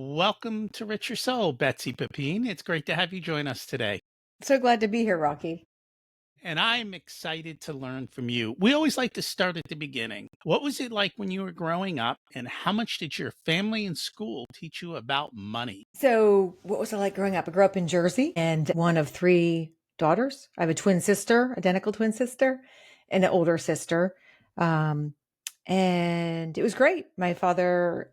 Welcome to Rich Your Soul, Betsy Pepine. It's great to have you join us today. So glad to be here, Rocky. And I'm excited to learn from you. We always like to start at the beginning. What was it like when you were growing up, and how much did your family and school teach you about money? So, what was it like growing up? I grew up in Jersey and one of three daughters. I have a twin sister, identical twin sister, and an older sister. Um, and it was great. My father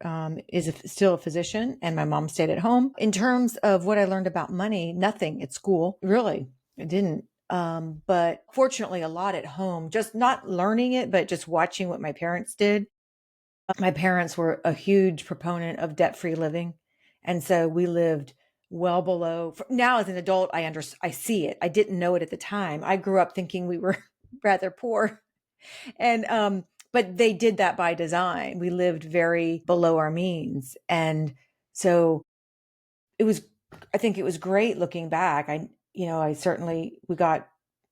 is still a physician, and my mom stayed at home. In terms of what I learned about money, nothing at school, really. I didn't. But fortunately, a lot at home, just not learning it, but just watching what my parents did. My parents were a huge proponent of debt-free living. And so we lived well below. Now as an adult, I see it. I didn't know it at the time. I grew up thinking we were rather poor. And but they did that by design. We lived very below our means. And so it was I think it was great looking back. I certainly we got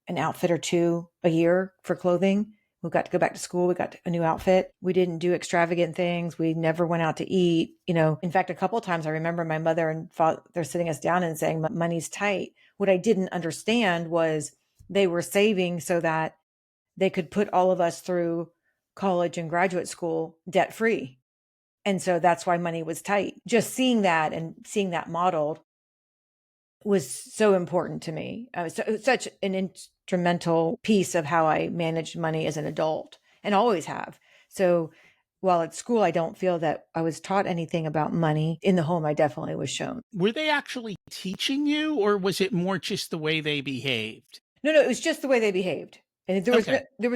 an outfit or two a year for clothing. We got to go back to school. We got a new outfit. We didn't do extravagant things. We never went out to eat. In fact, a couple of times I remember my mother and father sitting us down and saying, money's tight. What I didn't understand was they were saving so that they could put all of us through college and graduate school debt free. And so that's why money was tight. Just seeing that and seeing that modeled was so important to me. Such an instrumental piece of how I managed money as an adult and always have. So while at school, I don't feel that I was taught anything about money. In the home, I definitely was shown. Were they actually teaching you, or was it more just the way they behaved? No, it was just the way they behaved. And Okay. there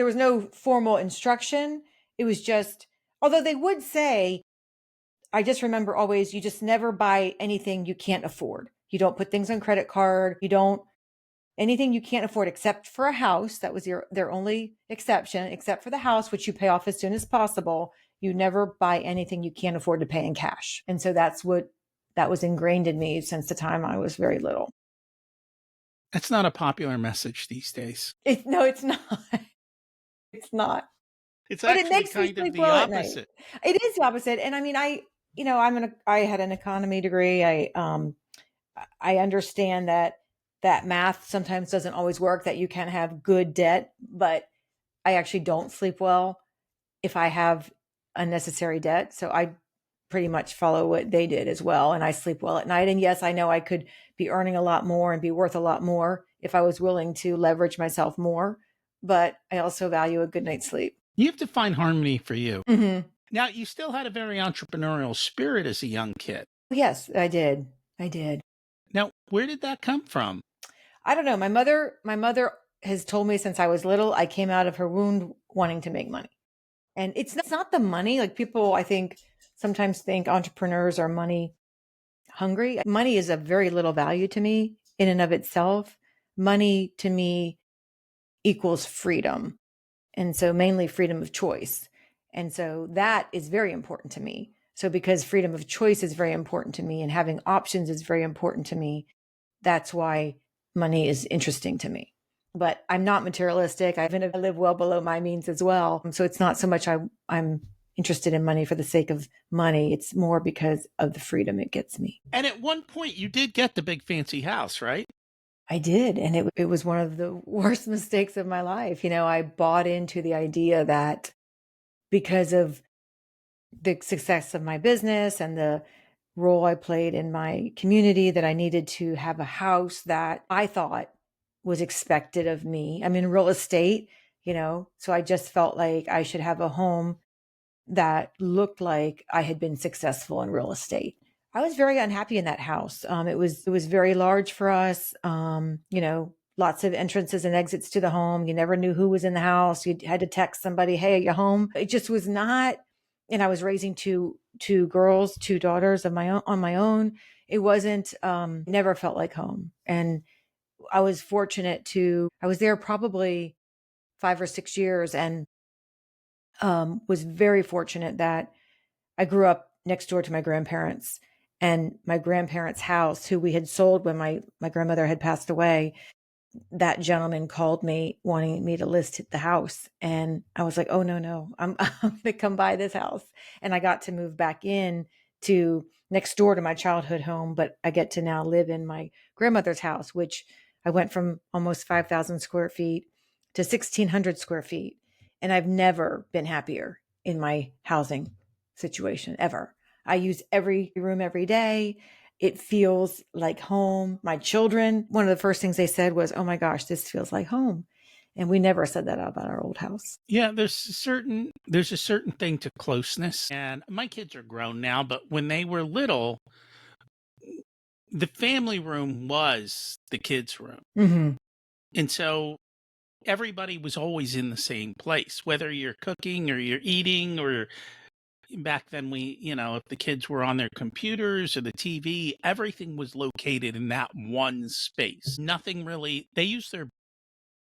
was no formal instruction. It was just, although they would say, I just remember always, you just never buy anything you can't afford. You don't put things on credit card. You don't anything you can't afford except for a house. That was their only exception, except for the house, which you pay off as soon as possible. You never buy anything you can't afford to pay in cash. And so that was ingrained in me since the time I was very little. That's not a popular message these days. No, it's not. It's not. It's But it actually makes me kind of sleep the well at night. opposite. It is the opposite. And I mean, I had an economy degree. I understand that math sometimes doesn't always work, that you can have good debt, but I actually don't sleep well if I have unnecessary debt. So I pretty much follow what they did as well. And I sleep well at night. And yes, I know I could be earning a lot more and be worth a lot more if I was willing to leverage myself more. But I also value a good night's sleep. You have to find harmony for you. Hmm. Now, you still had a very entrepreneurial spirit as a young kid. Yes, I did. I did. Now, where did that come from? I don't know. My mother has told me since I was little, I came out of her wound wanting to make money. And it's not the money. Like people, I think, sometimes think entrepreneurs are money hungry. Money is of very little value to me in and of itself. Money to me equals freedom. And so mainly freedom of choice. And so that is very important to me. So because freedom of choice is very important to me and having options is very important to me, that's why money is interesting to me. But I'm not materialistic. I live well below my means as well. So it's not so much I'm interested in money for the sake of money. It's more because of the freedom it gets me. And at one point, you did get the big fancy house, right? I did. And it was one of the worst mistakes of my life. I bought into the idea that because of the success of my business and the role I played in my community, that I needed to have a house that I thought was expected of me. I'm in real estate, so I just felt like I should have a home that looked like I had been successful in real estate. I was very unhappy in that house. It was very large for us. Lots of entrances and exits to the home. You never knew who was in the house. You had to text somebody, "Hey, are you home?" It just was not. And I was raising two girls, two daughters of my own on my own. It wasn't. Never felt like home. And I was fortunate I was there probably 5 or 6 years, and was very fortunate that I grew up next door to my grandparents, and my grandparents' house, who we had sold when my grandmother had passed away. That gentleman called me wanting me to list the house. And I was like, oh, no, I'm, I'm going to come buy this house. And I got to move back in to next door to my childhood home, but I get to now live in my grandmother's house, which I went from almost 5,000 square feet to 1,600 square feet. And I've never been happier in my housing situation ever. I use every room every day. It feels like home. My children, one of the first things they said was, "Oh my gosh, this feels like home." And we never said that about our old house. Yeah, there's a certain thing to closeness. And my kids are grown now, but when they were little, the family room was the kids' room. Mm-hmm. And so everybody was always in the same place, whether you're cooking or you're eating, or back then if the kids were on their computers or the TV, everything was located in that one space. Nothing really,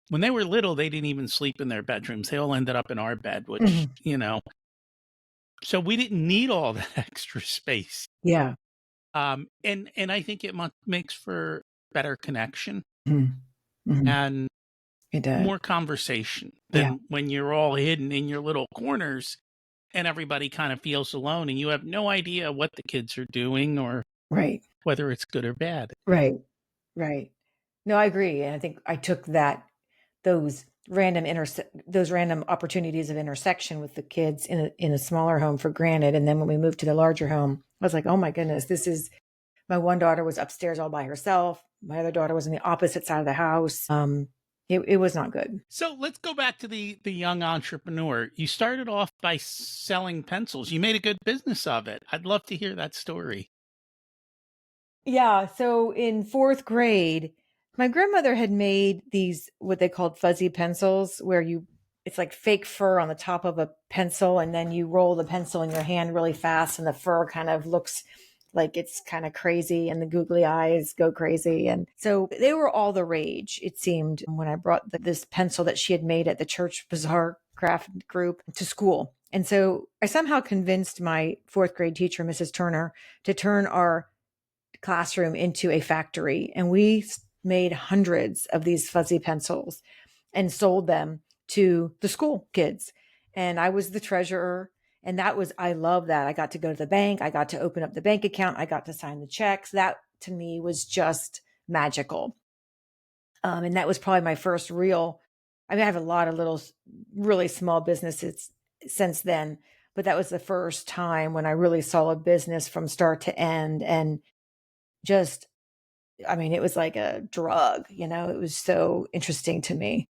when they were little, they didn't even sleep in their bedrooms. They all ended up in our bed, which, Mm-hmm. so we didn't need all that extra space. Yeah. And I think it makes for better connection Mm-hmm. Mm-hmm. and It does. more conversation Yeah. than when you're all hidden in your little corners and everybody kind of feels alone and you have no idea what the kids are doing or Right. whether it's good or bad. Right. Right. No, I agree. And I think I took those those random opportunities of intersection with the kids in a smaller home for granted. And then when we moved to the larger home, I was like, oh my goodness, my one daughter was upstairs all by herself. My other daughter was on the opposite side of the house. It was not good. So let's go back to the young entrepreneur. You started off by selling pencils. You made a good business of it. I'd love to hear that story. Yeah. So in fourth grade, my grandmother had made these, what they called fuzzy pencils, where it's like fake fur on the top of a pencil, and then you roll the pencil in your hand really fast, and the fur kind of looks like it's kind of crazy, and the googly eyes go crazy. And so they were all the rage, it seemed, when I brought this pencil that she had made at the church bazaar craft group to school. And so I somehow convinced my fourth grade teacher, Mrs. Turner, to turn our classroom into a factory. And we made hundreds of these fuzzy pencils and sold them to the school kids. And I was the treasurer. And I love that. I got to go to the bank. I got to open up the bank account. I got to sign the checks. That to me was just magical. And that was probably my first I have a lot of little, really small businesses since then, but that was the first time when I really saw a business from start to end. And just, it was like a drug, it was so interesting to me.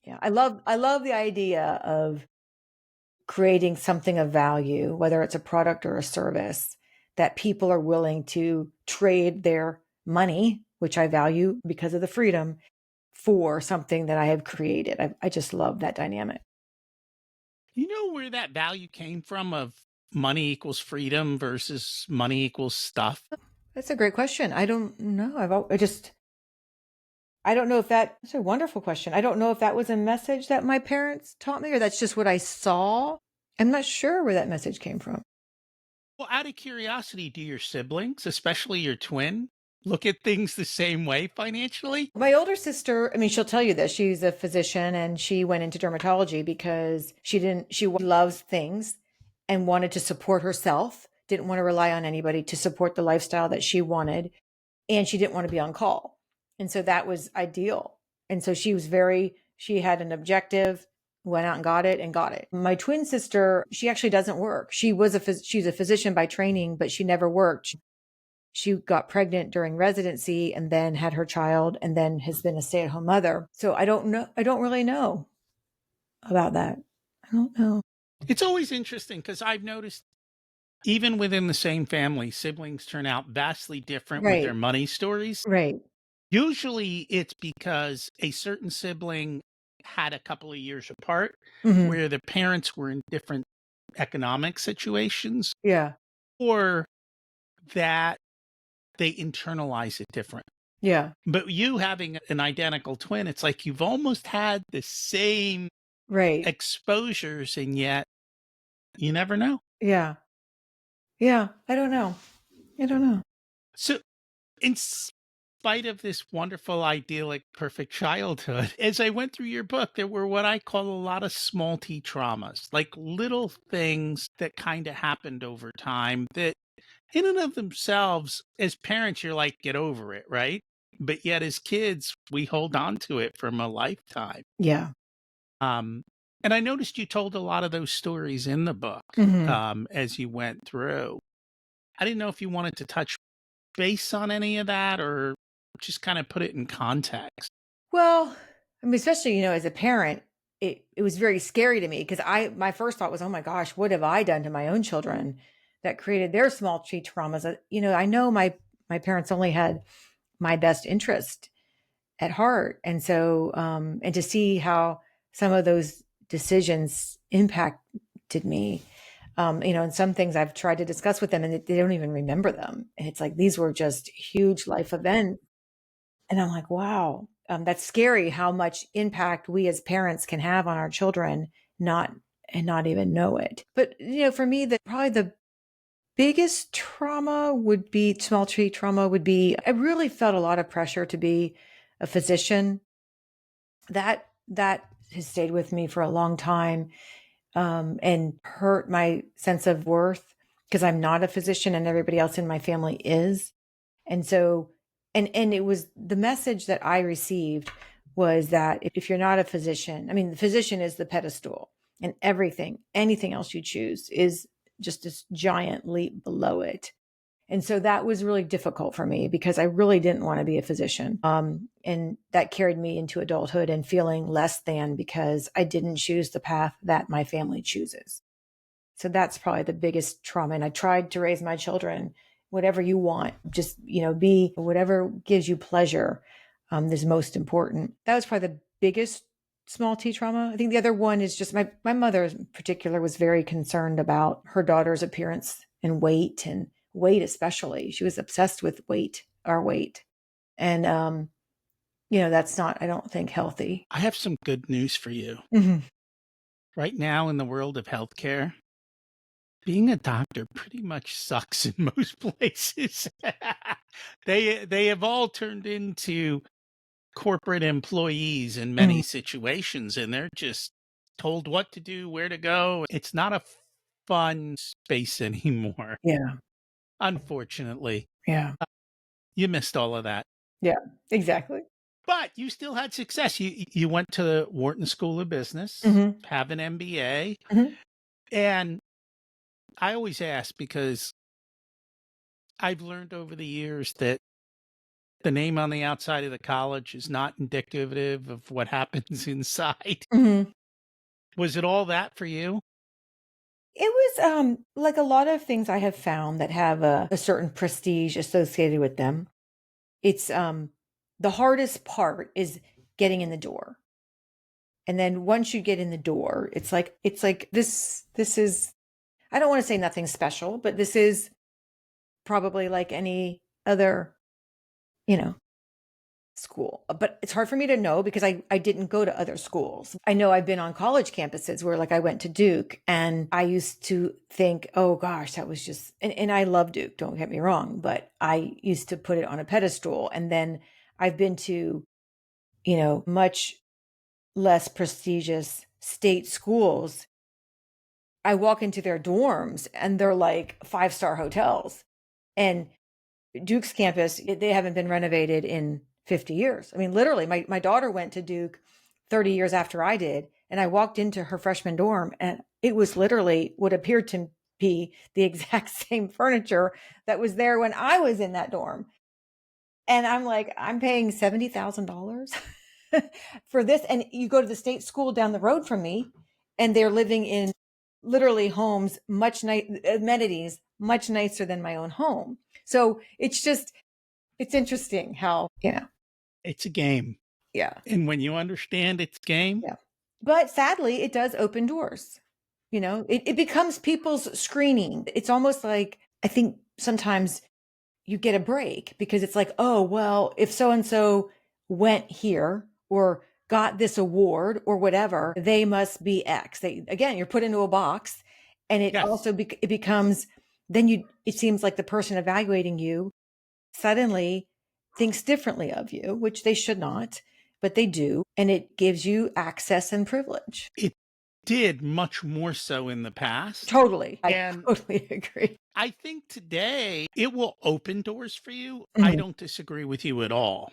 Yeah. I love the idea of creating something of value, whether it's a product or a service, that people are willing to trade their money, which I value because of the freedom, for something that I have created. I just love that dynamic. You know where that value came from of money equals freedom versus money equals stuff? That's a great question. I don't know. I don't know if that's a wonderful question. I don't know if that was a message that my parents taught me, or that's just what I saw. I'm not sure where that message came from. Well, out of curiosity, do your siblings, especially your twin, look at things the same way financially? My older sister, she'll tell you this. She's a physician and she went into dermatology because she loves things and wanted to support herself, didn't want to rely on anybody to support the lifestyle that she wanted. And she didn't want to be on call. And so that was ideal. And so she had an objective, went out and got it and got it. My twin sister, she actually doesn't work. She's a physician by training, but she never worked. She got pregnant during residency and then had her child and then has been a stay-at-home mother. So I don't know. I don't really know about that. I don't know. It's always interesting because I've noticed even within the same family, siblings turn out vastly different with their Right. money stories. Right. Usually it's because a certain sibling had a couple of years apart Mm-hmm. where the parents were in different economic situations Yeah. or that they internalize it different. Yeah. But you having an identical twin, it's like you've almost had the same Right. exposures and yet you never know. Yeah. Yeah. I don't know. I don't know. So in spite of this wonderful, idyllic, perfect childhood, as I went through your book, there were what I call a lot of small T traumas, like little things that kind of happened over time that, in and of themselves, as parents, you're like, get over it, right? But yet, as kids, we hold on to it from a lifetime. Yeah. Um, and I noticed you told a lot of those stories in the book Mhm. as you went through. I didn't know if you wanted to touch base on any of that or just kind of put it in context. Well, I mean, especially, as a parent, it was very scary to me because my first thought was, "Oh my gosh, what have I done to my own children that created their small tree traumas?" I know my parents only had my best interest at heart. And so, and to see how some of those decisions impacted me, and some things I've tried to discuss with them and they don't even remember them. And it's like, these were just huge life events. And I'm like, wow, that's scary how much impact we as parents can have on our children, not and not even know it. But, for me, probably the biggest trauma would be small tree trauma would be I really felt a lot of pressure to be a physician. That has stayed with me for a long time, and hurt my sense of worth because I'm not a physician and everybody else in my family is. And so, and it was the message that I received was that if you're not a physician, I mean, the physician is the pedestal, and anything else you choose is just this giant leap below it. And so that was really difficult for me because I really didn't want to be a physician. And that carried me into adulthood and feeling less than because I didn't choose the path that my family chooses. So that's probably the biggest trauma. And I tried to raise my children, whatever you want, just, be whatever gives you pleasure, is most important. That was probably the biggest small T trauma. I think the other one is just my mother in particular was very concerned about her daughter's appearance and weight, especially. She was obsessed with our weight. And, that's not, I don't think, healthy. I have some good news for you. Mhm. Right now, in the world of healthcare, being a doctor pretty much sucks in most places. They have all turned into corporate employees in Mhm. many situations, and they're just told what to do, where to go. It's not a fun space anymore, Yeah. unfortunately. Yeah. You missed all of that. Yeah. Exactly. But you still had success. You went to the Wharton School of Business, Hmm. have an MBA, Hmm. and I always ask because I've learned over the years that the name on the outside of the college is not indicative of what happens inside. Hmm. Was it all that for you? It was like a lot of things I have found that have a certain prestige associated with them. It's the hardest part is getting in the door. And then once you get in the door, it's like this is I don't want to say nothing special, but this is probably like any other, you know, school. But it's hard for me to know because I didn't go to other schools. I know I've been on college campuses where like I went to Duke and I used to think, oh gosh, that was just and I love Duke, don't get me wrong, but I used to put it on a pedestal. And then I've been to, much less prestigious state schools. I walk into their dorms and they're like five-star hotels. And Duke's campus, they haven't been renovated in 50 years. I mean, literally, my daughter went to Duke 30 years after I did. And I walked into her freshman dorm and it was literally what appeared to be the exact same furniture that was there when I was in that dorm. And I'm like, I'm paying $70,000 for this. And you go to the state school down the road from me, and they're living in literally homes, amenities, much nicer than my own home. So it's interesting how, It's a game. yeah, And when you understand it's game, yeah. But sadly, it does open doors. It becomes people's screening. It's almost like I think sometimes you get a break because it's like, oh, well, if so and so went here or got this award or whatever, they must be X. Again, you're put into a box, and it yes. also it becomes then it seems like the person evaluating you suddenly thinks differently of you, which they should not, but they do. And it gives you access and privilege. It did much more so in the past. Totally. I And totally agree. I think today it will open doors for you. I Mhm. don't disagree with you at all.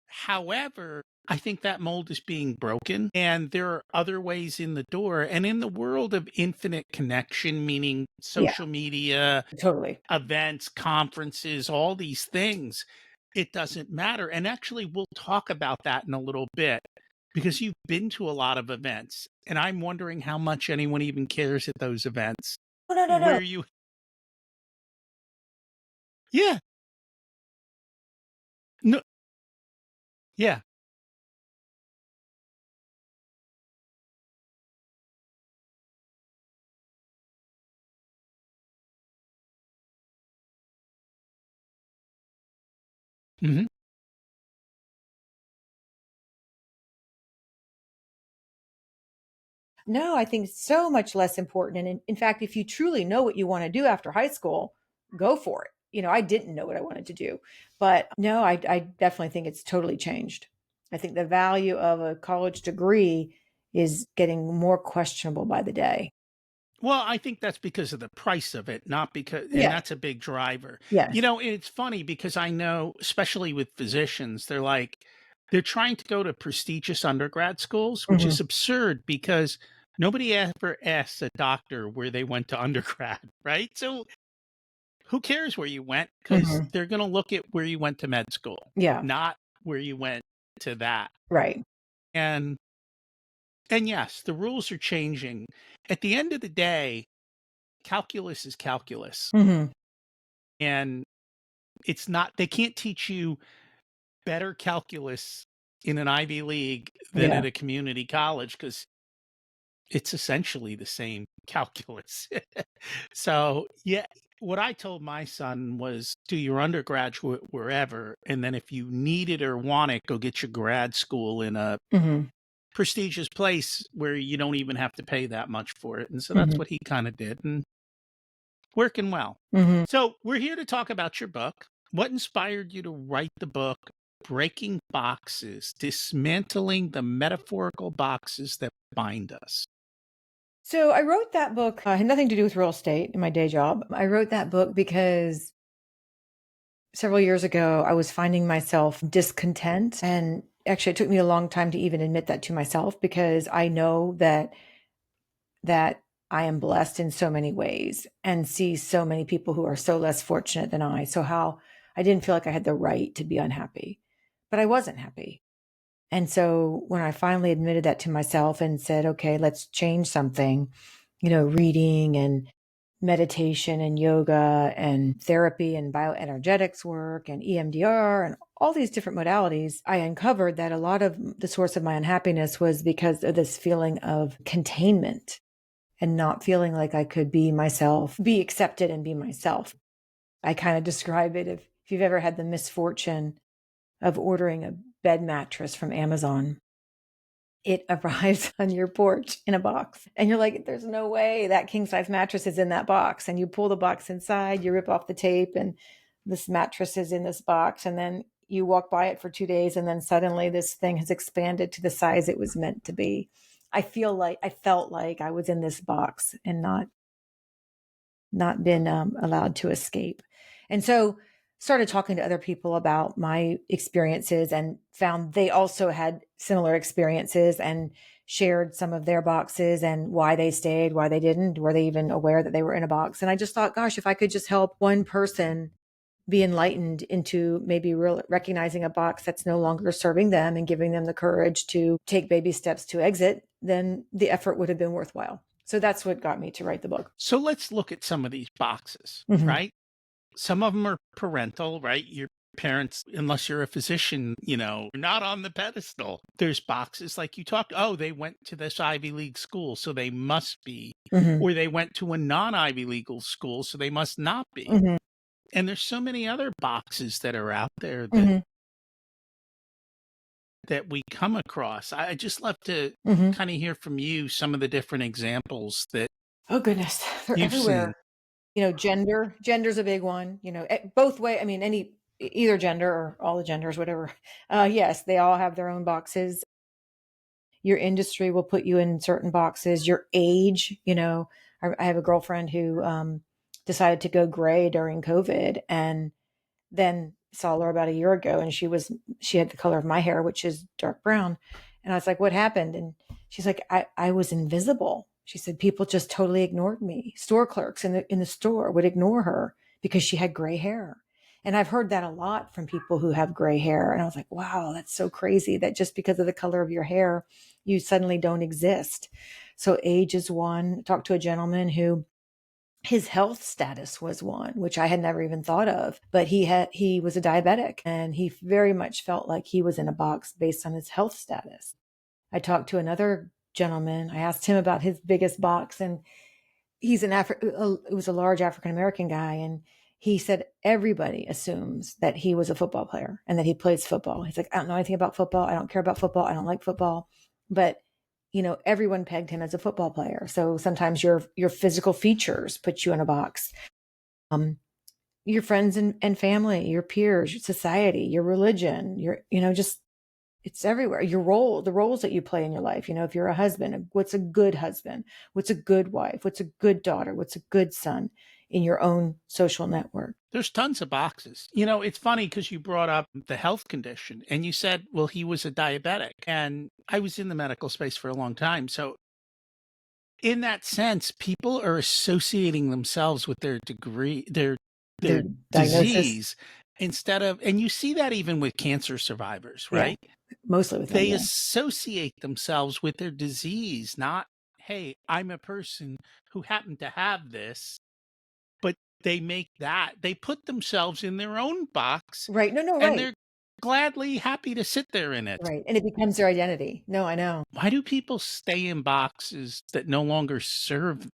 However, I think that mold is being broken and there are other ways in the door. And in the world of infinite connection, meaning Yeah, social media, totally. events, conferences, all these things, it doesn't matter. And actually, we'll talk about that in a little bit because you've been to a lot of events. And I'm wondering how much anyone even cares at those events Oh, no, no, no. where you, yeah, no, yeah. Mhm. No, I think it's so much less important. And in fact, if you truly know what you want to do after high school, go for it. I didn't know what I wanted to do, but no, I definitely think it's totally changed. I think the value of a college degree is getting more questionable by the day. Well, I think that's because of the price of it, not because, and Yes. that's a big driver. Yes. It's funny because I know, especially with physicians, they're trying to go to prestigious undergrad schools, which Hmm. is absurd because nobody ever asks a doctor where they went to undergrad, right? So who cares where you went? Because Hmm. they're going to look at where you went to med school, Yeah. not where you went to that. Right. And and yes, the rules are changing. At the end of the day, calculus is calculus. Hmm. And it's not, they can't teach you better calculus in an Ivy League than Yeah. at a community college because it's essentially the same calculus. So, yeah, what I told my son was do your undergraduate wherever. And then if you need it or want it, go get your grad school in a Hmm. prestigious place where you don't even have to pay that much for it. And so that's Hmm. what he kind of did. And working well. Hmm. So, we're here to talk about your book. What inspired you to write the book, Breaking Boxes, Dismantling the Metaphorical Boxes That Bind Us? So I wrote that book, had nothing to do with real estate in my day job. I wrote that book because several years ago, I was finding myself discontent. And actually, it took me a long time to even admit that to myself because I know that I am blessed in so many ways and see so many people who are so less fortunate than I. So how I didn't feel like I had the right to be unhappy, but I wasn't happy. And so when I finally admitted that to myself and said, okay, let's change something, reading and meditation and yoga and therapy and bioenergetics work and EMDR and all these different modalities, I uncovered that a lot of the source of my unhappiness was because of this feeling of containment and not feeling like I could be myself, be accepted and be myself. I kind of describe it if you've ever had the misfortune of ordering a bed mattress from Amazon, it arrives on your porch in a box. And you're like, there's no way that king size mattress is in that box. And you pull the box inside, you rip off the tape, and this mattress is in this box. And then you walk by it for 2 days, and then suddenly this thing has expanded to the size it was meant to be. I felt like I was in this box and not been allowed to escape. And so started talking to other people about my experiences and found they also had similar experiences and shared some of their boxes and why they stayed, why they didn't, were they even aware that they were in a box. And I just thought, gosh, if I could just help one person be enlightened into maybe recognizing a box that's no longer serving them and giving them the courage to take baby steps to exit, then the effort would have been worthwhile. So that's what got me to write the book. So, let's look at some of these boxes, Mhm. right? Some of them are parental, right? Your parents, unless you're a physician, you're not on the pedestal. There's boxes like you talked, oh, they went to this Ivy League school, so they must be, Mhm. or they went to a non Ivy legal school, so they must not be. Mhm. And there's so many other boxes that are out there that Mhm. that we come across. I just love to Mhm. kind of hear from you some of the different examples that Oh goodness, they're you've seen. everywhere. Gender's a big one, both way. I mean, either gender or all the genders, whatever. Yes, they all have their own boxes. Your industry will put you in certain boxes. Your age, I have a girlfriend who decided to go gray during COVID, and then saw her about a year ago, and she had the color of my hair, which is dark brown. And I was like, what happened? And she's like, I was invisible. She said, people just totally ignored me. Store clerks in the store would ignore her because she had gray hair. And I've heard that a lot from people who have gray hair. And I was like, wow, that's so crazy that just because of the color of your hair, you suddenly don't exist. So age is one. I talked to a gentleman who his health status was one, which I had never even thought of, but he was a diabetic, and he very much felt like he was in a box based on his health status. I talked to another gentleman. I asked him about his biggest box, and it was a large African American guy. And he said, everybody assumes that he was a football player and that he plays football. He's like, I don't know anything about football. I don't care about football. I don't like football. But everyone pegged him as a football player. So sometimes your physical features put you in a box. Your friends and family, your peers, your society, your religion, just it's everywhere. The roles that you play in your life. If you're a husband, what's a good husband? What's a good wife? What's a good daughter? What's a good son in your own social network? There's tons of boxes. It's funny because you brought up the health condition and you said, well, he was a diabetic. And I was in the medical space for a long time. So in that sense, people are associating themselves with their degree, their disease, instead of, and you see that even with cancer survivors, right? Yeah, mostly with them, they yeah. associate themselves with their disease, not, hey, I'm a person who happened to have this, but they put themselves in their own box. Right. No, And right. they're gladly happy to sit there in it. Right. And it becomes their identity. No, I know. Why do people stay in boxes that no longer serve?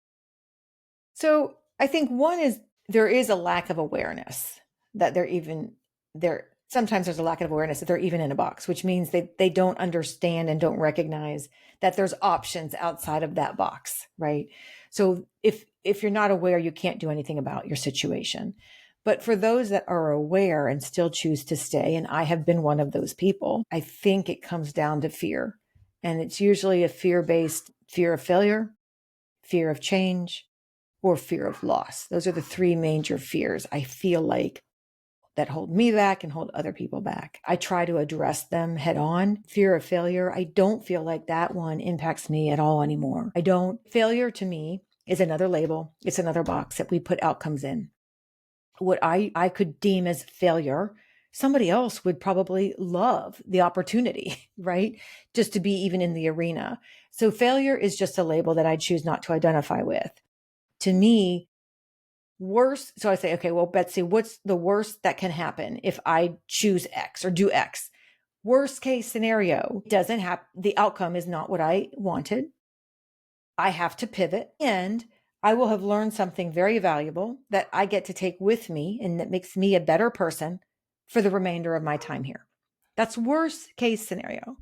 So I think one is there is a lack of awareness that they're even there. Sometimes there's a lack of awareness that they're even in a box, which means they don't understand and don't recognize that there's options outside of that box, right? So if you're not aware, you can't do anything about your situation. But for those that are aware and still choose to stay, and I have been one of those people, I think it comes down to fear. And it's usually a fear-based fear of failure, fear of change, or fear of loss. Those are the three major fears I feel like that hold me back and hold other people back. I try to address them head on. Fear of failure, I don't feel like that one impacts me at all anymore. Failure to me is another label. It's another box that we put outcomes in. What I could deem as failure, somebody else would probably love the opportunity, right? Just to be even in the arena. So failure is just a label that I choose not to identify with. To me, worst. So I say, okay, well, Betsy, what's the worst that can happen if I choose X or do X? Worst case scenario doesn't happen. The outcome is not what I wanted. I have to pivot, and I will have learned something very valuable that I get to take with me and that makes me a better person for the remainder of my time here. That's worst case scenario.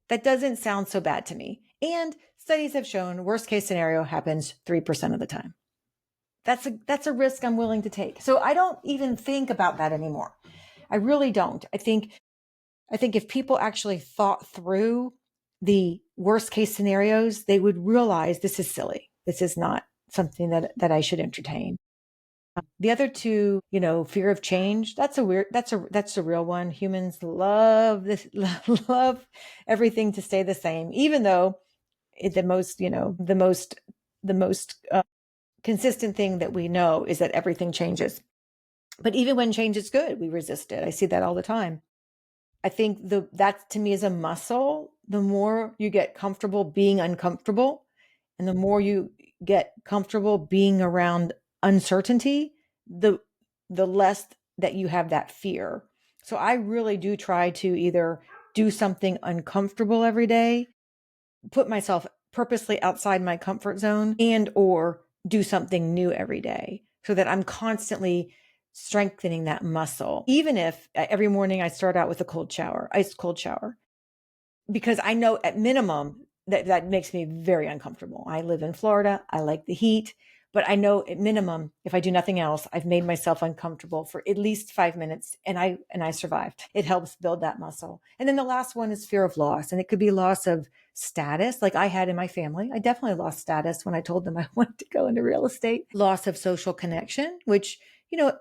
That doesn't sound so bad to me. And studies have shown worst case scenario happens 3% of the time. That's a risk I'm willing to take. So I don't even think about that anymore. I really don't. I think if people actually thought through the worst case scenarios, they would realize this is silly. This is not something that I should entertain. The other two, fear of change, that's a real one. Humans love this, love everything to stay the same, even though the most consistent thing that we know is that everything changes. But even when change is good, we resist it. I see that all the time. I think that to me is a muscle. The more you get comfortable being uncomfortable, and the more you get comfortable being around uncertainty, the less that you have that fear. So I really do try to either do something uncomfortable every day, put myself purposely outside my comfort zone, and or do something new every day so that I'm constantly strengthening that muscle. Even if every morning I start out with a ice cold shower, because I know at minimum that makes me very uncomfortable. I live in Florida. I like the heat, But I know at minimum, if I do nothing else, I've made myself uncomfortable for at least 5 minutes, and I survived. It helps build that muscle. And then the last one is fear of loss. And it could be loss of status, like I had in my family. I definitely lost status when I told them I wanted to go into real estate. Loss of social connection, which,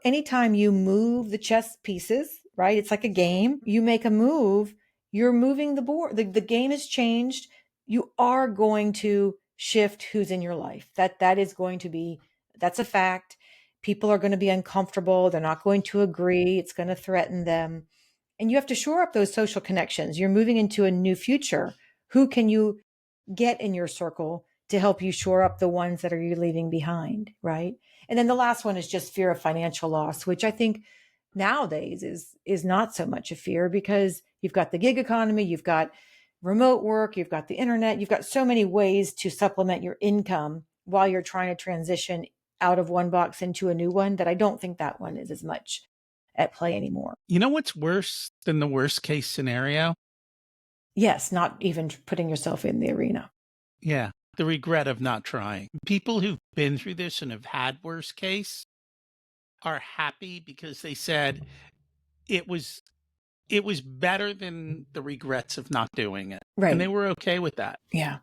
anytime you move the chess pieces, right? It's like a game. You make a move, you're moving the board. The game has changed. You are going to shift who's in your life. That is going to be, that's a fact. People are going to be uncomfortable. They're not going to agree. It's going to threaten them. And you have to shore up those social connections. You're moving into a new future. Who can you get in your circle to help you shore up the ones that are you leaving behind, right? And then the last one is just fear of financial loss, which I think nowadays is not so much a fear, because you've got the gig economy, you've got remote work, you've got the internet, you've got so many ways to supplement your income while you're trying to transition out of one box into a new one, that I don't think that one is as much at play anymore. You know what's worse than the worst case scenario? Yes, not even putting yourself in the arena. Yeah, the regret of not trying. People who've been through this and have had worst case are happy because they said it was better than the regrets of not doing it. Right. And they were okay with that. Yeah.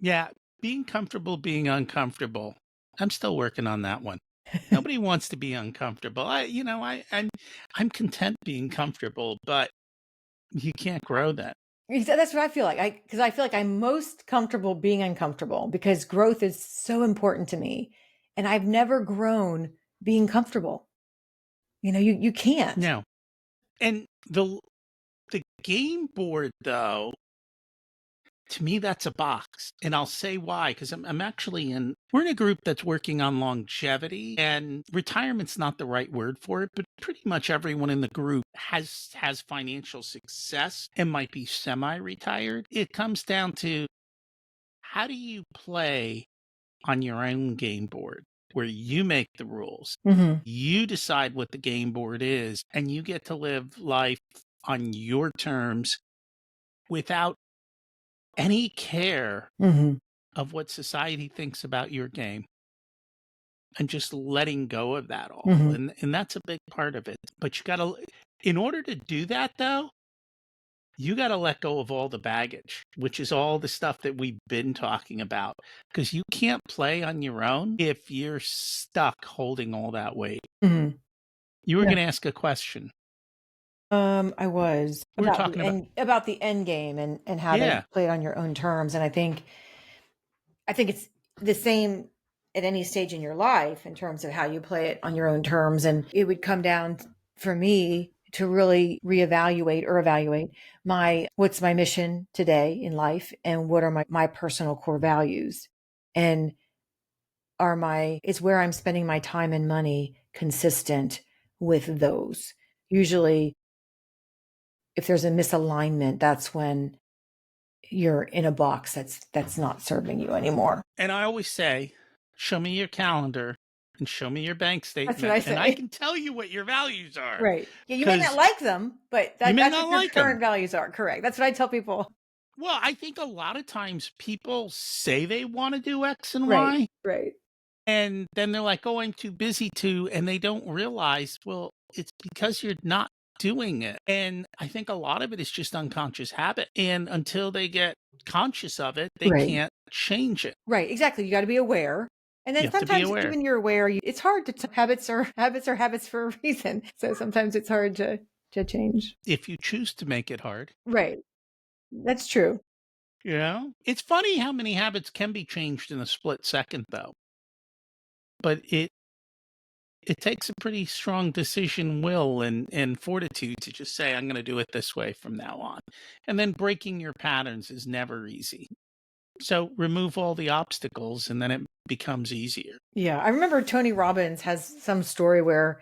Yeah, being comfortable being uncomfortable. I'm still working on that one. Nobody wants to be uncomfortable. I'm content being comfortable, but you can't grow that. That's what I feel like. Because I feel like I'm most comfortable being uncomfortable, because growth is so important to me. And I've never grown being comfortable. You can't. No. And the game board, though, to me, that's a box. And I'll say why, because I'm actually we're in a group that's working on longevity, and retirement's not the right word for it, but pretty much everyone in the group has financial success and might be semi-retired. It comes down to, how do you play on your own game board where you make the rules? Mm-hmm. You decide what the game board is, and you get to live life on your terms without any care Mm-hmm. of what society thinks about your game, and just letting go of that all. Mm-hmm. And that's a big part of it. But in order to do that, though, you got to let go of all the baggage, which is all the stuff that we've been talking about, because you can't play on your own if you're stuck holding all that weight. Mm-hmm. You were Yeah. going to ask a question. I was We were about talking about the end game and how Yeah. to play it on your own terms. And I think it's the same at any stage in your life in terms of how you play it on your own terms. And it would come down for me to really reevaluate or evaluate what's my mission today in life, and what are my personal core values, and is where I'm spending my time and money consistent with those. Usually, if there's a misalignment, that's when you're in a box that's not serving you anymore. And I always say, show me your calendar and show me your bank statement. That's what I say. And I can tell you what your values are. Right. Yeah, you may not like them, but that's what your current values are. Correct. That's what I tell people. Well, I think a lot of times people say they want to do X and Right. Y. Right. And then they're like, oh, I'm too busy to, and they don't realize, well, it's because you're not doing it. And I think a lot of it is just unconscious habit. And until they get conscious of it, they can't change it. Right. Exactly. You got to be aware. And then sometimes even you're aware, it's hard to habits are habits for a reason. So sometimes it's hard to change. If you choose to make it hard. Right. That's true. Yeah. It's funny how many habits can be changed in a split second, though. But it takes a pretty strong decision, will, and fortitude to just say, I'm going to do it this way from now on. And then breaking your patterns is never easy. So remove all the obstacles, and then it becomes easier. Yeah. I remember Tony Robbins has some story where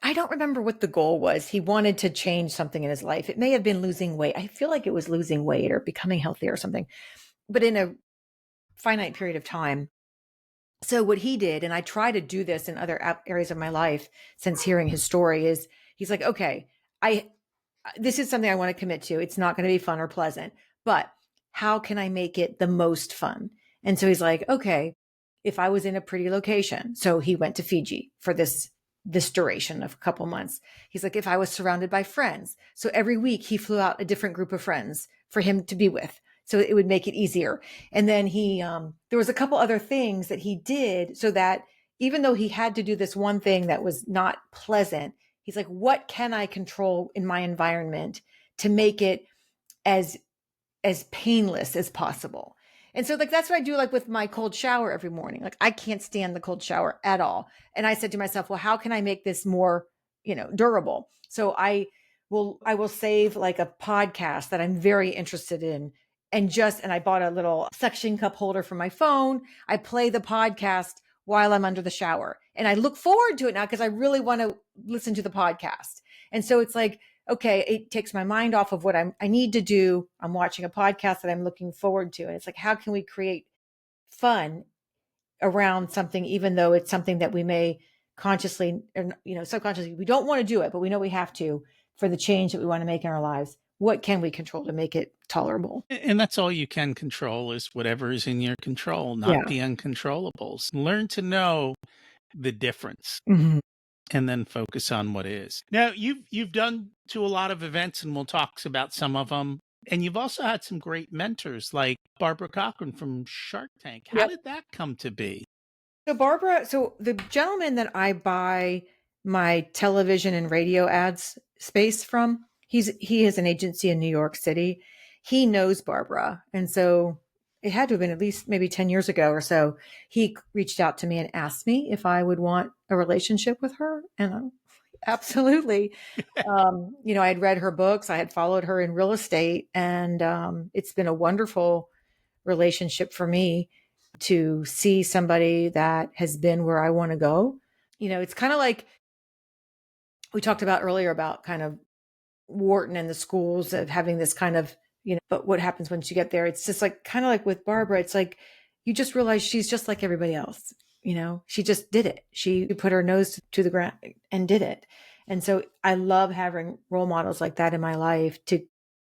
I don't remember what the goal was. He wanted to change something in his life. It may have been losing weight. I feel like it was losing weight or becoming healthier or something, but in a finite period of time. So what he did, and I try to do this in other areas of my life since hearing his story, is he's like, okay, this is something I want to commit to. It's not going to be fun or pleasant, but how can I make it the most fun? And so he's like, okay, if I was in a pretty location, so he went to Fiji for this duration of a couple months. He's like, if I was surrounded by friends, so every week he flew out a different group of friends for him to be with, so it would make it easier. And then he, there was a couple other things that he did so that even though he had to do this one thing that was not pleasant, he's like, what can I control in my environment to make it as painless as possible? And so like that's what I do like with my cold shower every morning. Like I can't stand the cold shower at all. And I said to myself, well, how can I make this more, durable? So I will save like a podcast that I'm very interested in, and I bought a little suction cup holder for my phone. I play the podcast while I'm under the shower, and I look forward to it now because I really want to listen to the podcast. And so it's like, okay, it takes my mind off of what I need to do. I'm watching a podcast that I'm looking forward to. And it's like, how can we create fun around something, even though it's something that we may consciously, or, subconsciously, we don't want to do it, but we know we have to for the change that we want to make in our lives. What can we control to make it tolerable? And that's all you can control is whatever is in your control, not Yeah. the uncontrollables. Learn to know the difference. Mm-hmm. And then focus on what is. Now, you've done to a lot of events, and we'll talk about some of them. And you've also had some great mentors like Barbara Corcoran from Shark Tank. How did that come to be? So the gentleman that I buy my television and radio ads space from, he has an agency in New York City. He knows Barbara. And so it had to have been at least maybe 10 years ago or so. He reached out to me and asked me if I would want a relationship with her. And absolutely. I had read her books. I had followed her in real estate, and it's been a wonderful relationship for me to see somebody that has been where I want to go. It's kind of like we talked about earlier about kind of Wharton and the schools of having this kind of, but what happens once you get there? It's just like kind of like with Barbara. It's like you just realize she's just like everybody else. She just did it. She put her nose to the ground and did it. And so I love having role models like that in my life to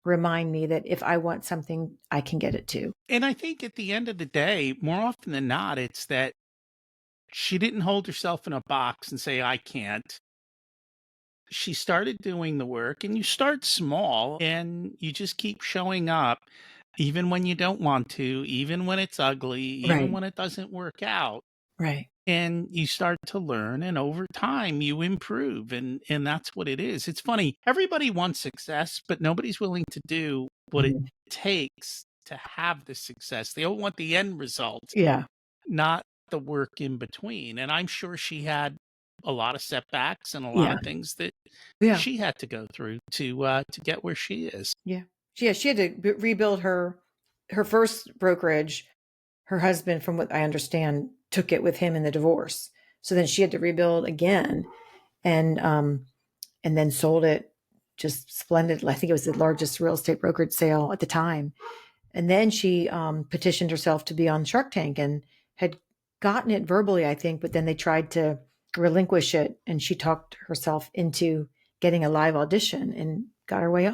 remind me that if I want something, I can get it too. And I think at the end of the day, more often than not, it's that she didn't hold herself in a box and say, I can't. She started doing the work, and you start small and you just keep showing up, even when you don't want to, even when it's ugly, even when it doesn't work out. Right. And you start to learn, and over time you improve. And that's what it is. It's funny. Everybody wants success, but nobody's willing to do what it takes to have the success. They all want the end result, not the work in between. And I'm sure she had a lot of setbacks and a lot of things that she had to go through to get where she is. She had to rebuild her first brokerage. Her husband, from what I understand, took it with him in the divorce. So then she had to rebuild again, and then sold it just splendidly. I think it was the largest real estate brokerage sale at the time. And then she petitioned herself to be on Shark Tank and had gotten it verbally, I think, but then they tried to relinquish it, and she talked herself into getting a live audition and got her way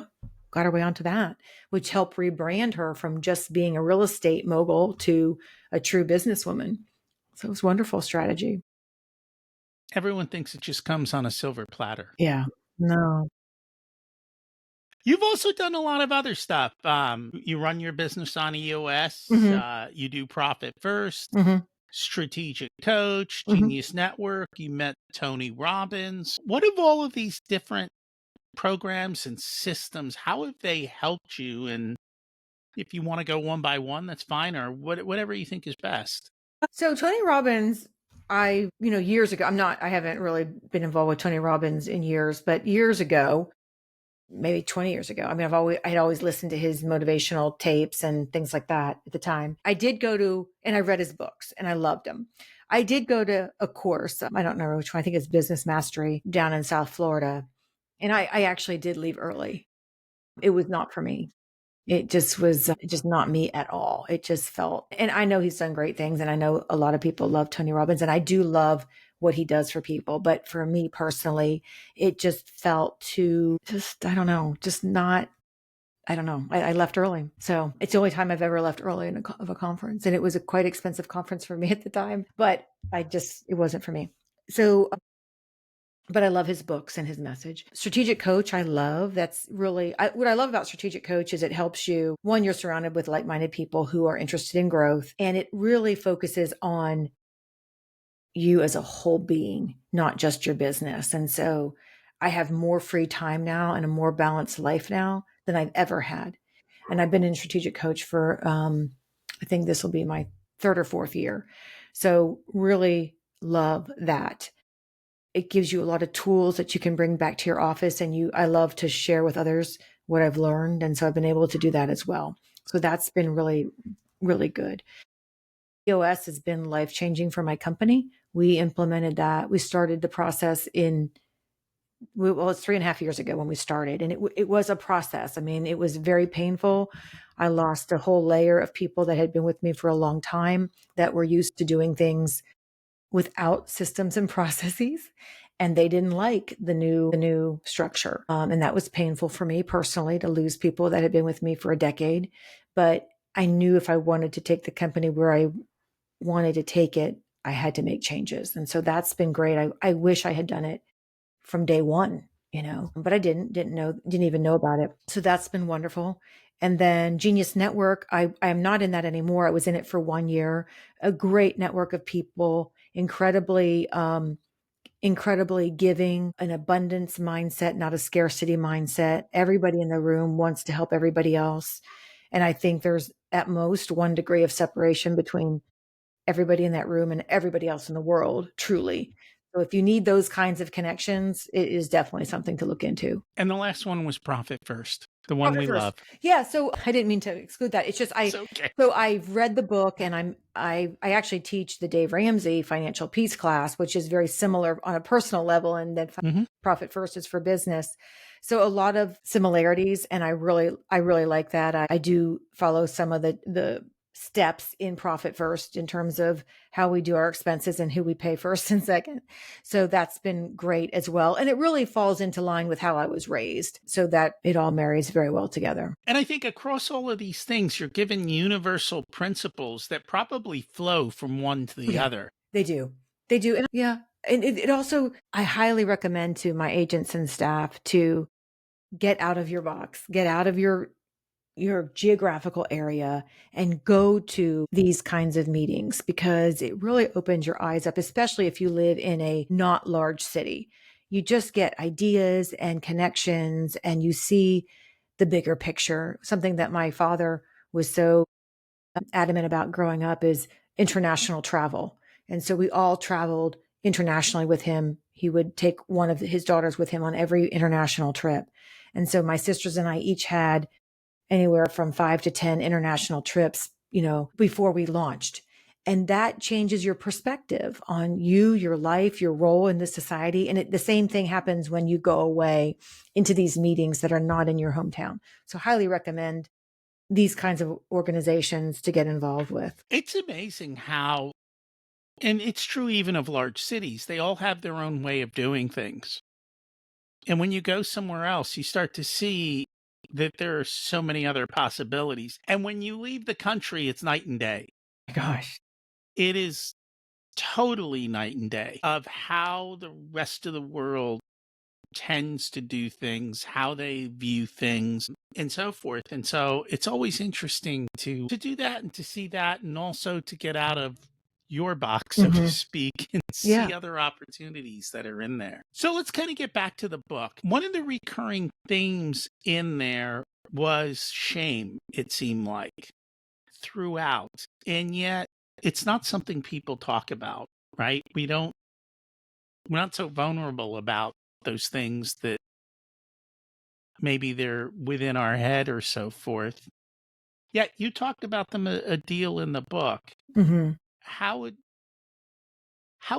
onto that, which helped rebrand her from just being a real estate mogul to a true businesswoman. So it was a wonderful strategy. Everyone thinks it just comes on a silver platter. Yeah. No. You've also done a lot of other stuff. You run your business on EOS. You do Profit First, Strategic Coach, Genius Network. You met Tony Robbins. What have all of these different programs and systems, how have they helped you? And if you want to go one by one, that's fine, or whatever you think is best. So Tony Robbins, years ago, I haven't really been involved with Tony Robbins in years, but years ago, maybe 20 years ago. I mean, I had always listened to his motivational tapes and things like that at the time. I did go to, and I read his books and I loved them. I did go to a course. I don't know which one. I think it's Business Mastery down in South Florida. And I actually did leave early. It was not for me. It just was just not me at all. It just felt, and I know he's done great things, and I know a lot of people love Tony Robbins, and I do love what he does for people. But for me personally, it just felt too, I don't know, just not I don't know. I left early. So it's the only time I've ever left early of a conference. And it was a quite expensive conference for me at the time, but it wasn't for me. So, but I love his books and his message. Strategic Coach, I love. That's really what I love about Strategic Coach is it helps you. One, you're surrounded with like-minded people who are interested in growth, and it really focuses on you as a whole being, not just your business. And so I have more free time now and a more balanced life now than I've ever had. And I've been in Strategic Coach for, I think this will be my third or fourth year. So really love that. It gives you a lot of tools that you can bring back to your office. And I love to share with others what I've learned. And so I've been able to do that as well. So that's been really, really good. EOS has been life-changing for my company. We implemented that. We started the process it's 3.5 years ago when we started, and it was a process. I mean, it was very painful. I lost a whole layer of people that had been with me for a long time that were used to doing things without systems and processes, and they didn't like the new structure. And that was painful for me personally to lose people that had been with me for a decade. But I knew if I wanted to take the company where I wanted to take it, I had to make changes. And so that's been great. I wish I had done it from day one, but I didn't even know about it. So that's been wonderful. And then Genius Network, I am not in that anymore. I was in it for 1 year, a great network of people, incredibly giving, an abundance mindset, not a scarcity mindset. Everybody in the room wants to help everybody else. And I think there's at most 1 degree of separation between everybody in that room and everybody else in the world, truly. So if you need those kinds of connections, it is definitely something to look into. And the last one was Profit First, the one Profit we First. love. Yeah. So I didn't mean to exclude that. It's just It's okay. so I've read the book, and I actually teach the Dave Ramsey Financial Peace class, which is very similar on a personal level, and then Profit First is for business. So a lot of similarities, and I really like that. I do follow some of the steps in Profit First in terms of how we do our expenses and who we pay first and second. So that's been great as well. And it really falls into line with how I was raised, so that it all marries very well together. And I think across all of these things, you're given universal principles that probably flow from one to the other. They do. They do. And yeah. And it also, I highly recommend to my agents and staff to get out of your box, get out of your geographical area and go to these kinds of meetings, because it really opens your eyes up, especially if you live in a not large city. You just get ideas and connections, and you see the bigger picture. Something that my father was so adamant about growing up is international travel. And so we all traveled internationally with him. He would take one of his daughters with him on every international trip. And so my sisters and I each had anywhere from 5 to 10 international trips, before we launched. And that changes your perspective on you, your life, your role in this society. And the same thing happens when you go away into these meetings that are not in your hometown. So highly recommend these kinds of organizations to get involved with. It's amazing how, and it's true even of large cities, they all have their own way of doing things. And when you go somewhere else, you start to see that there are so many other possibilities. And when you leave the country, it's night and day. Gosh. It is totally night and day of how the rest of the world tends to do things, how they view things, and so forth. And so it's always interesting to do that and to see that, and also to get out of your box, so to speak, and see other opportunities that are in there. So let's kind of get back to the book. One of the recurring themes in there was shame, it seemed like, throughout. And yet it's not something people talk about, right? We're not so vulnerable about those things that maybe they're within our head or so forth. Yet you talked about them a deal in the book. How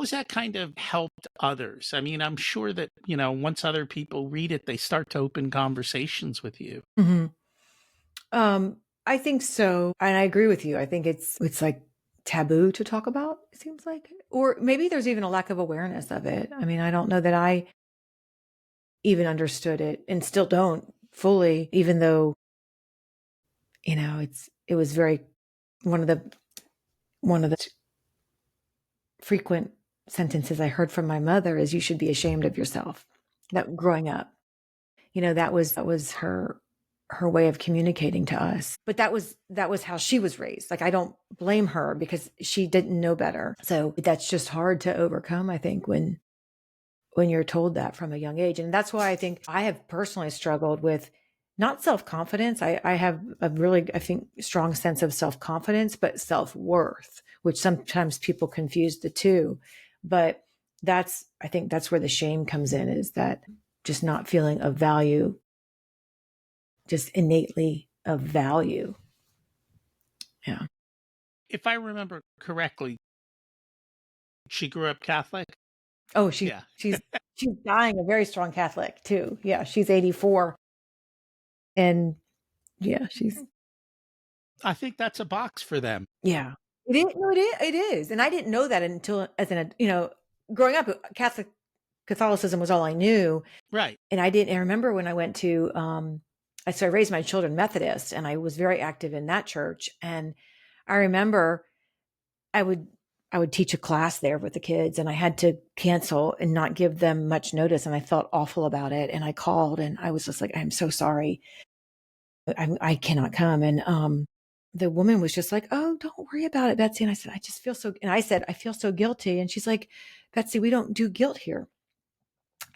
has that kind of helped others? I mean, I'm sure that, once other people read it, they start to open conversations with you. I think so. And I agree with you. I think it's like taboo to talk about, it seems like, or maybe there's even a lack of awareness of it. I mean, I don't know that I even understood it, and still don't fully, even though it was very, one of the frequent sentences I heard from my mother is, you should be ashamed of yourself. That growing up, that was her way of communicating to us. But that was how she was raised. Like, I don't blame her because she didn't know better. So that's just hard to overcome, I think, when you're told that from a young age. And that's why I think I have personally struggled with not self-confidence. I have a really, I think, strong sense of self-confidence, but self-worth, which sometimes people confuse the two. But I think that's where the shame comes in, is that just not feeling of value, just innately of value. Yeah. If I remember correctly, she grew up Catholic. Oh, Yeah. she's dying a very strong Catholic too. Yeah, she's 84, and yeah, I think that's a box for them. yeah. It is. No, it is, and I didn't know that until, growing up, Catholicism was all I knew, Right. and I remember when I went to I raised my children Methodist, and I was very active in that church, and I remember I would teach a class there with the kids, and I had to cancel and not give them much notice, and I felt awful about it, and I called, and I was just like, I'm so sorry, I cannot come. And the woman was just like, oh, don't worry about it, Betsy. And I said, I feel so guilty. And she's like, Betsy, we don't do guilt here.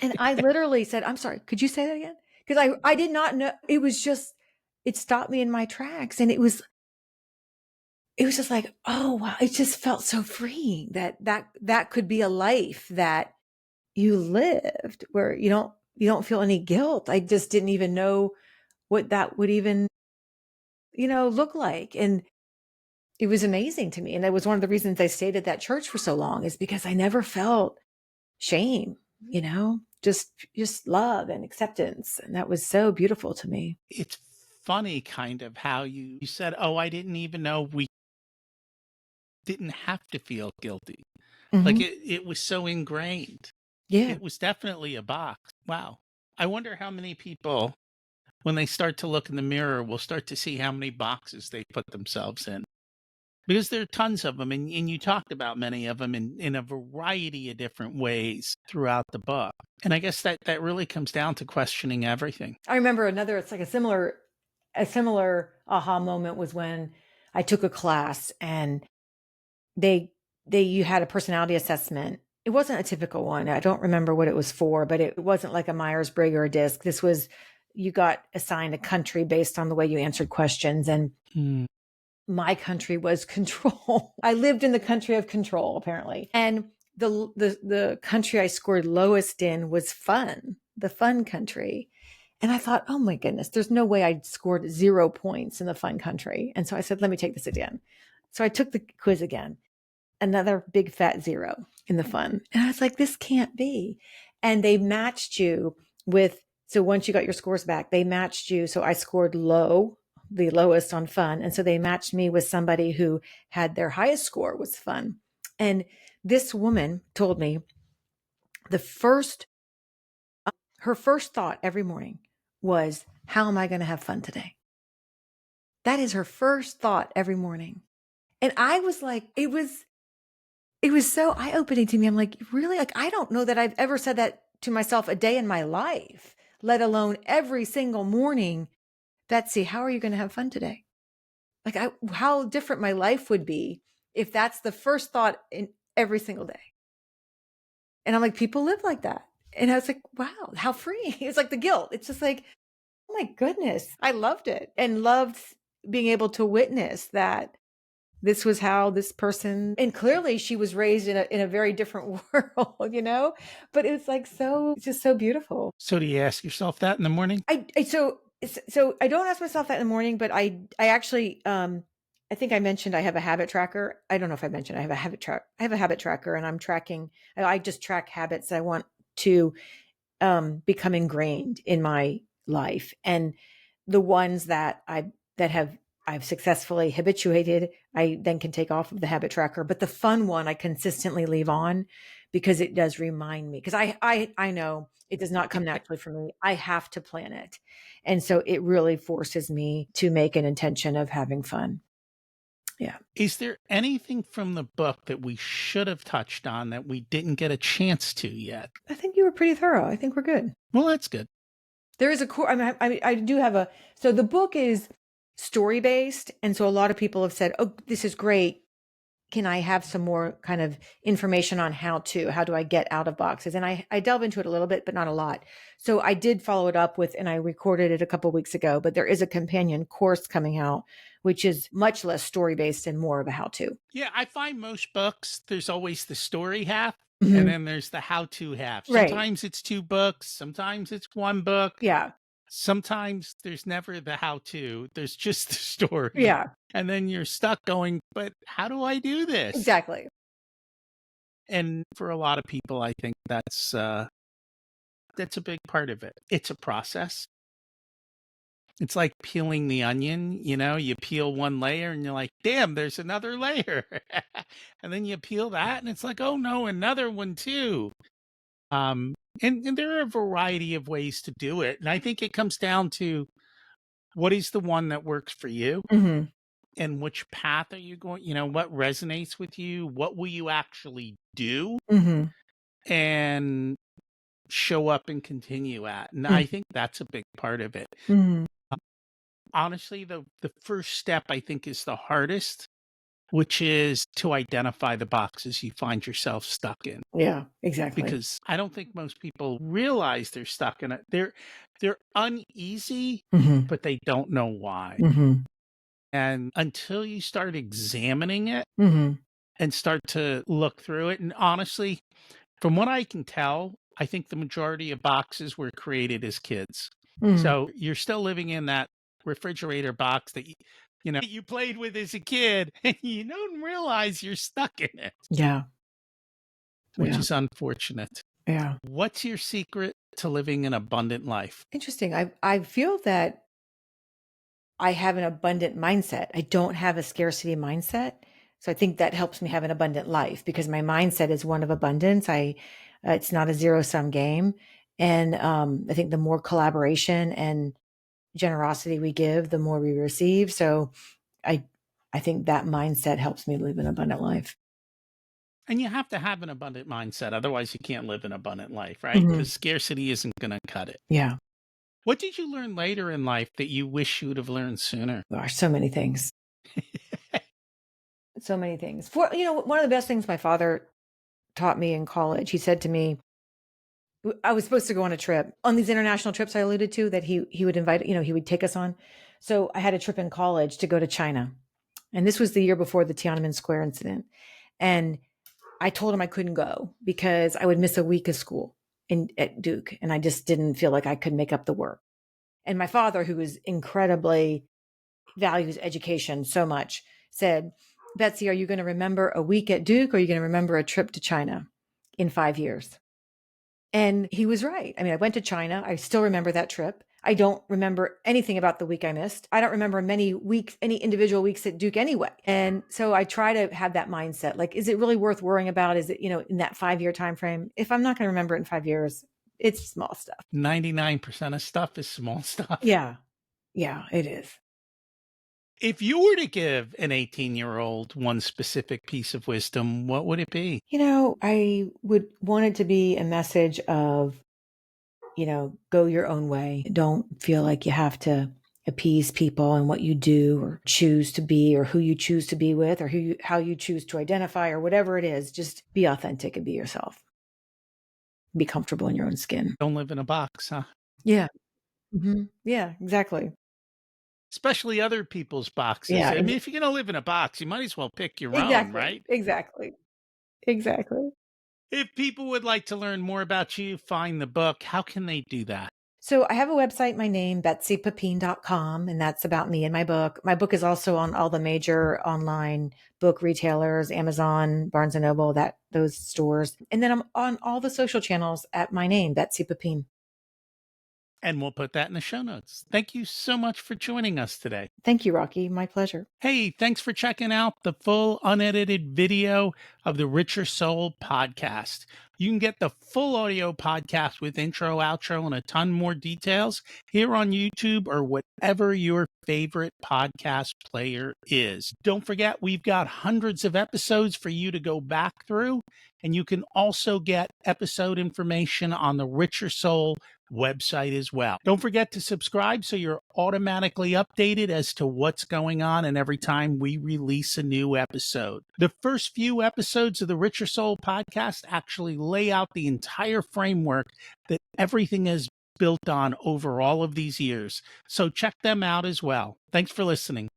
And I literally said, I'm sorry, could you say that again? Because I did not know. It was just, it stopped me in my tracks. And it was just like, oh, wow. It just felt so freeing that could be a life that you lived, where you don't feel any guilt. I just didn't even know what that would even, look like. And it was amazing to me. And that was one of the reasons I stayed at that church for so long, is because I never felt shame, just love and acceptance. And that was so beautiful to me. It's funny kind of how you said, oh, I didn't even know we didn't have to feel guilty. Like Mhm. it was so ingrained. Yeah. It was definitely a box. Wow. I wonder how many people, when they start to look in the mirror, will start to see how many boxes they put themselves in. Because there are tons of them, and you talked about many of them in a variety of different ways throughout the book. And I guess that really comes down to questioning everything. I remember it's like a similar aha moment was when I took a class, and you had a personality assessment. It wasn't a typical one. I don't remember what it was for, but it wasn't like a Myers-Briggs or a DISC. This was, you got assigned a country based on the way you answered questions. And my country was control. I lived in the country of control, apparently. And the country I scored lowest in was fun, the fun country. And I thought, oh my goodness, there's no way I'd scored 0 points in the fun country. And so I said, let me take this again. So I took the quiz again, another big fat 0 in the fun. And I was like, this can't be. And they matched you so once you got your scores back, they matched you. So I scored the lowest on fun. And so they matched me with somebody who had their highest score was fun. And this woman told me her first thought every morning was, how am I going to have fun today? That is her first thought every morning. And I was like, it was so eye-opening to me. I'm like, really? Like, I don't know that I've ever said that to myself a day in my life, let alone every single morning. Betsy, how are you going to have fun today? Like, how different my life would be if that's the first thought in every single day. And I'm like, people live like that. And I was like, wow, how free. It's like the guilt. It's just like, oh my goodness. I loved it, and loved being able to witness that this was how this person, and clearly she was raised in a very different world, but it was like, it's just so beautiful. So do you ask yourself that in the morning? So I don't ask myself that in the morning, but I actually, I think I mentioned I have a habit tracker. I don't know if I mentioned I have a habit tracker, and I'm tracking, I just track habits I want to become ingrained in my life. And the ones that I've successfully habituated, I then can take off of the habit tracker. But the fun one I consistently leave on, because it does remind me, because I know it does not come naturally for me. I have to plan it. And so it really forces me to make an intention of having fun. Yeah. Is there anything from the book that we should have touched on that we didn't get a chance to yet? I think you were pretty thorough. I think we're good. Well, that's good. There is a core. I do have a. So the book is story based, and so a lot of people have said, "Oh, this is great. Can I have some more kind of information on how do I get out of boxes?" And I delve into it a little bit, but not a lot. So I did follow it up with, and I recorded it a couple of weeks ago. But there is a companion course coming out, which is much less story based and more of a how to. Yeah, I find most books, there's always the story half and Mhm. then there's the how to half. Right. Sometimes it's 2 books, sometimes it's 1 book. Yeah. Sometimes there's never the how to, there's just the story. Yeah. And then you're stuck going, but how do I do this? Exactly. And for a lot of people, I think that's a big part of it. It's a process. It's like peeling the onion, you peel one layer and you're like, damn, there's another layer. And then you peel that and it's like, oh no, another one too. And there are a variety of ways to do it. And I think it comes down to what is the one that works for you Hmm. and which path are you going, what resonates with you? What will you actually do Hmm. and show up and continue at? And I think that's a big part of it. Hmm. Honestly, the first step I think is the hardest, which is to identify the boxes you find yourself stuck in. Yeah, exactly. Because I don't think most people realize they're stuck in it. They're uneasy, Hmm. but they don't know why. Hmm. And until you start examining it Hmm. and start to look through it, and honestly, from what I can tell, I think the majority of boxes were created as kids. Hmm. So you're still living in that refrigerator box that you played with as a kid, and you don't realize you're stuck in it, Yeah. which Yeah. is unfortunate. Yeah. What's your secret to living an abundant life? Interesting. I feel that I have an abundant mindset. I don't have a scarcity mindset. So I think that helps me have an abundant life because my mindset is one of abundance. It's not a zero sum game. And I think the more collaboration and generosity we give, the more we receive. So I, I think that mindset helps me live an abundant life. And you have to have an abundant mindset. Otherwise, you can't live an abundant life, right? Mhm. Because scarcity isn't going to cut it. Yeah. What did you learn later in life that you wish you would have learned sooner? Gosh, so many things. So many things. One of the best things my father taught me in college, he said to me, I was supposed to go on a trip on these international trips I alluded to that he would invite, he would take us on. So I had a trip in college to go to China. And this was the year before the Tiananmen Square incident. And I told him I couldn't go because I would miss a week of school at Duke. And I just didn't feel like I could make up the work. And my father, who is incredibly values education so much, said, Betsy, are you going to remember a week at Duke or are you going to remember a trip to China in 5 years? And he was right. I mean, I went to China. I still remember that trip. I don't remember anything about the week I missed. I don't remember many weeks, any individual weeks at Duke anyway. And so I try to have that mindset. Like, is it really worth worrying about? Is it, in that 5 year time frame? If I'm not going to remember it in 5 years, it's small stuff. 99% of stuff is small stuff. Yeah. Yeah, it is. If you were to give an 18-year-old one specific piece of wisdom, what would it be? I would want it to be a message of, go your own way. Don't feel like you have to appease people and what you do or choose to be or who you choose to be with or how you choose to identify or whatever it is. Just be authentic and be yourself. Be comfortable in your own skin. Don't live in a box, huh? Yeah. Yeah, exactly. Especially other people's boxes. Yeah, I mean, if you're going to live in a box, you might as well pick your own, exactly. right? Exactly. Exactly. If people would like to learn more about you, find the book, how can they do that? So I have a website, my name, betsypepine.com, and that's about me and my book. My book is also on all the major online book retailers, Amazon, Barnes and Noble, those stores. And then I'm on all the social channels at my name, Betsy Pepine. And we'll put that in the show notes. Thank you so much for joining us today. Thank you, Rocky. My pleasure. Hey, thanks for checking out the full unedited video of the Richer Soul podcast. You can get the full audio podcast with intro, outro, and a ton more details here on YouTube or whatever your favorite podcast player is. Don't forget, we've got hundreds of episodes for you to go back through, and you can also get episode information on the Richer Soul website as well. Don't forget to subscribe so you're automatically updated as to what's going on and every time we release a new episode. The first few episodes of the Richer Soul podcast actually lay out the entire framework that everything is built on over all of these years. So check them out as well. Thanks for listening.